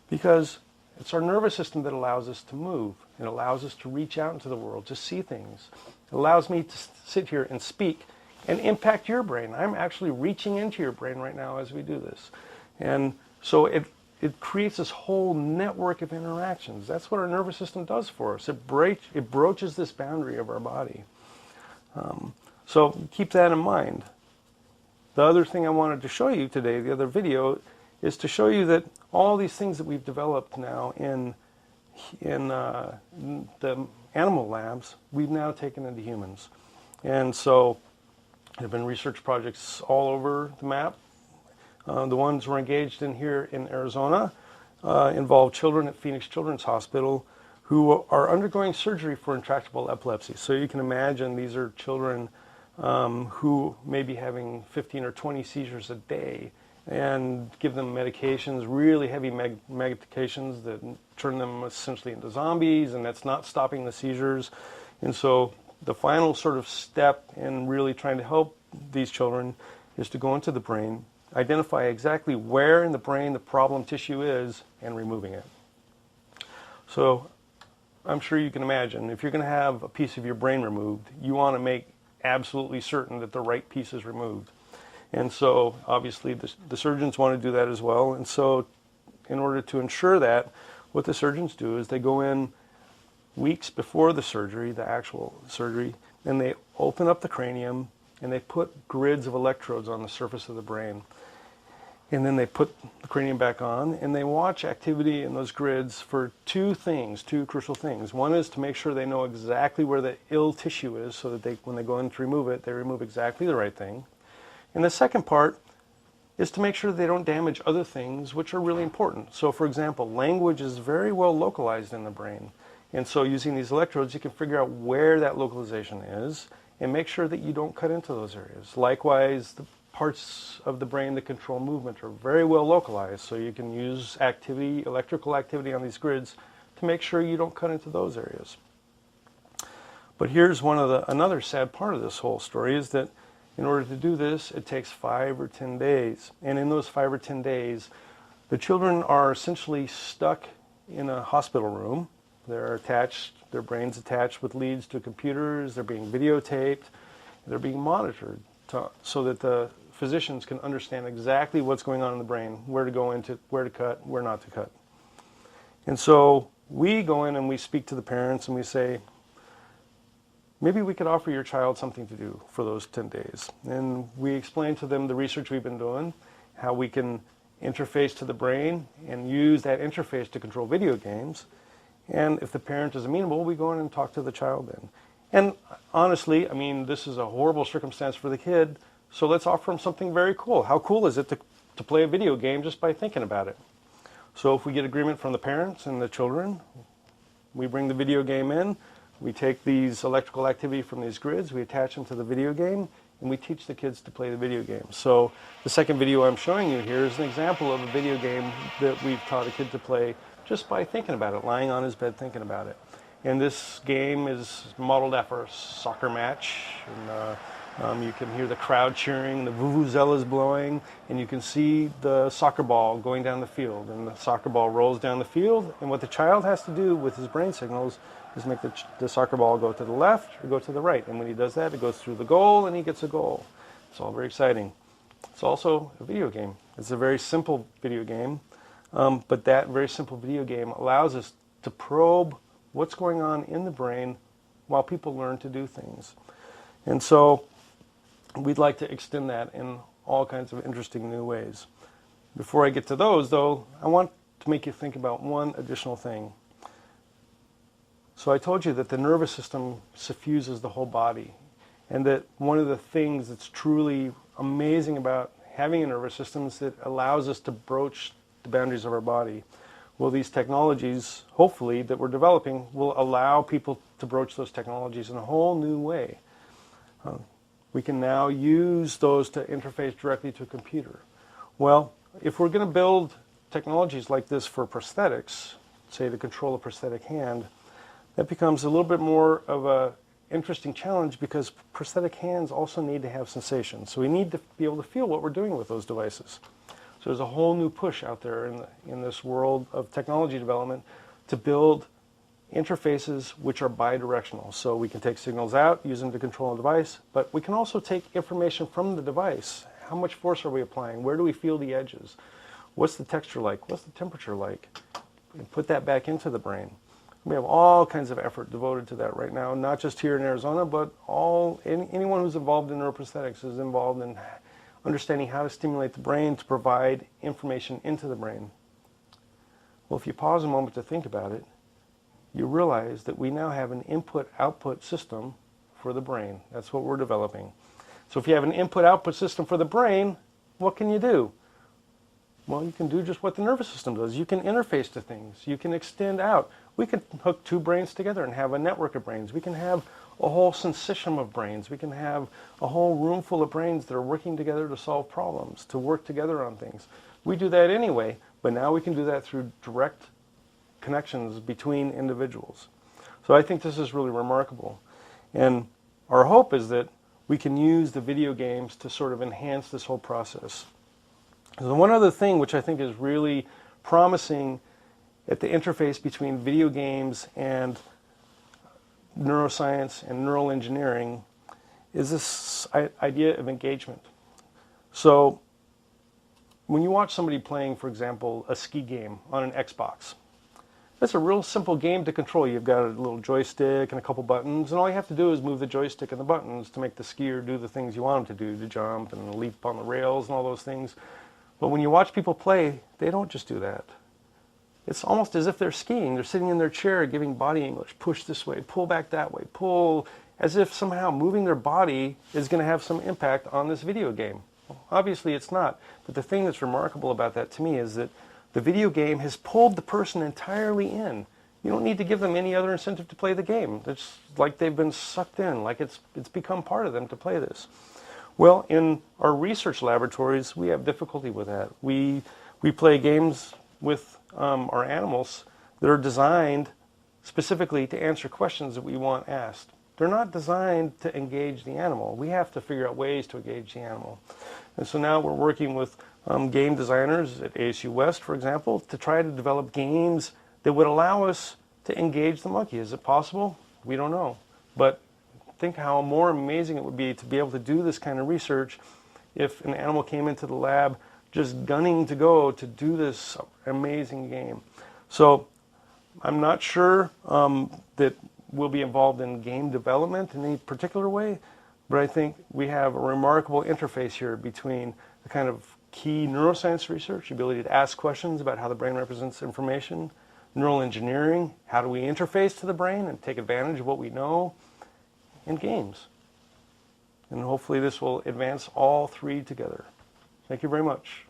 Because it's our nervous system that allows us to move. It allows us to reach out into the world, to see things. It allows me to sit here and speak and impact your brain. I'm actually reaching into your brain right now as we do this. And so it creates this whole network of interactions. That's what our nervous system does for us. It broaches this boundary of our body. So keep that in mind. The other thing I wanted to show you today, the other video, is to show you that all these things that we've developed now in the animal labs, we've now taken into humans. And so there have been research projects all over the map. The ones we're engaged in here in Arizona involve children at Phoenix Children's Hospital who are undergoing surgery for intractable epilepsy. So you can imagine these are children who may be having 15 or 20 seizures a day, and give them medications, really heavy medications that turn them essentially into zombies, and that's not stopping the seizures. And so the final sort of step in really trying to help these children is to go into the brain, identify exactly where in the brain the problem tissue is, and removing it. So I'm sure you can imagine, if you're going to have a piece of your brain removed, you want to make absolutely certain that the right piece is removed. And so obviously the surgeons want to do that as well. And so in order to ensure that, what the surgeons do is they go in weeks before the surgery, the actual surgery, and they open up the cranium and they put grids of electrodes on the surface of the brain. And then they put the cranium back on and they watch activity in those grids for two crucial things. One is to make sure they know exactly where the ill tissue is so that when they go in to remove it, they remove exactly the right thing. And the second part is to make sure they don't damage other things which are really important. So for example, language is very well localized in the brain. And so using these electrodes, you can figure out where that localization is and make sure that you don't cut into those areas. Likewise, the parts of the brain that control movement are very well localized. So you can use electrical activity on these grids to make sure you don't cut into those areas. But here's another sad part of this whole story is that in order to do this, it takes 5 or 10 days. And in those 5 or 10 days, the children are essentially stuck in a hospital room. They're attached, their brain's attached with leads to computers, they're being videotaped, they're being monitored so that the physicians can understand exactly what's going on in the brain, where to go into, where to cut, where not to cut. And so we go in and we speak to the parents and we say, maybe we could offer your child something to do for those 10 days. And we explain to them the research we've been doing, how we can interface to the brain and use that interface to control video games. And if the parent is amenable, we go in and talk to the child then. And honestly, I mean, this is a horrible circumstance for the kid, so let's offer him something very cool. How cool is it to play a video game just by thinking about it? So if we get agreement from the parents and the children, we bring the video game in, we take these electrical activity from these grids, we attach them to the video game, and we teach the kids to play the video game. So the second video I'm showing you here is an example of a video game that we've taught a kid to play just by thinking about it, lying on his bed thinking about it. And this game is modeled after a soccer match. And, you can hear the crowd cheering, the vuvuzelas blowing, and you can see the soccer ball going down the field. And the soccer ball rolls down the field, and what the child has to do with his brain signals is make the soccer ball go to the left or go to the right. And when he does that, it goes through the goal, and he gets a goal. It's all very exciting. It's also a video game. It's a very simple video game, but that very simple video game allows us to probe what's going on in the brain while people learn to do things. And so we'd like to extend that in all kinds of interesting new ways. Before I get to those, though, I want to make you think about one additional thing. So I told you that the nervous system suffuses the whole body, and that one of the things that's truly amazing about having a nervous system is that it allows us to broach the boundaries of our body. Well, these technologies, hopefully, that we're developing will allow people to broach those technologies in a whole new way. We can now use those to interface directly to a computer. Well, if we're going to build technologies like this for prosthetics, say to control a prosthetic hand, that becomes a little bit more of an interesting challenge because prosthetic hands also need to have sensation. So we need to be able to feel what we're doing with those devices. So there's a whole new push out there in this world of technology development to build interfaces which are bidirectional. So we can take signals out, use them to control a device, but we can also take information from the device. How much force are we applying? Where do we feel the edges? What's the texture like? What's the temperature like? And put that back into the brain. We have all kinds of effort devoted to that right now, not just here in Arizona, but anyone who's involved in neuroprosthetics is involved in understanding how to stimulate the brain to provide information into the brain. Well, if you pause a moment to think about it, you realize that we now have an input-output system for the brain. That's what we're developing. So if you have an input-output system for the brain, what can you do? Well, you can do just what the nervous system does. You can interface to things. You can extend out. We can hook two brains together and have a network of brains. We can have a whole syncytium of brains. We can have a whole room full of brains that are working together to solve problems, to work together on things. We do that anyway, but now we can do that through direct connections between individuals. So I think this is really remarkable. And our hope is that we can use the video games to sort of enhance this whole process. So one other thing which I think is really promising at the interface between video games and neuroscience and neural engineering is this idea of engagement. So when you watch somebody playing, for example, a ski game on an Xbox, that's a real simple game to control. You've got a little joystick and a couple buttons, and all you have to do is move the joystick and the buttons to make the skier do the things you want him to do, to jump and leap on the rails and all those things. But when you watch people play, they don't just do that. It's almost as if they're skiing. They're sitting in their chair giving body English. Push this way, pull back that way, pull, as if somehow moving their body is going to have some impact on this video game. Well, obviously it's not. But the thing that's remarkable about that to me is that the video game has pulled the person entirely in. You don't need to give them any other incentive to play the game. It's like they've been sucked in, like it's become part of them to play this. Well, in our research laboratories, we have difficulty with that. We play games with our animals that are designed specifically to answer questions that we want asked. They're not designed to engage the animal. We have to figure out ways to engage the animal. And so now we're working with game designers at ASU West, for example, to try to develop games that would allow us to engage the monkey. Is it possible? We don't know. But think how more amazing it would be to be able to do this kind of research if an animal came into the lab just gunning to go to do this amazing game. So I'm not sure that we'll be involved in game development in any particular way, but I think we have a remarkable interface here between the kind of key neuroscience research, the ability to ask questions about how the brain represents information, neural engineering, how do we interface to the brain and take advantage of what we know, and games. And hopefully this will advance all three together. Thank you very much.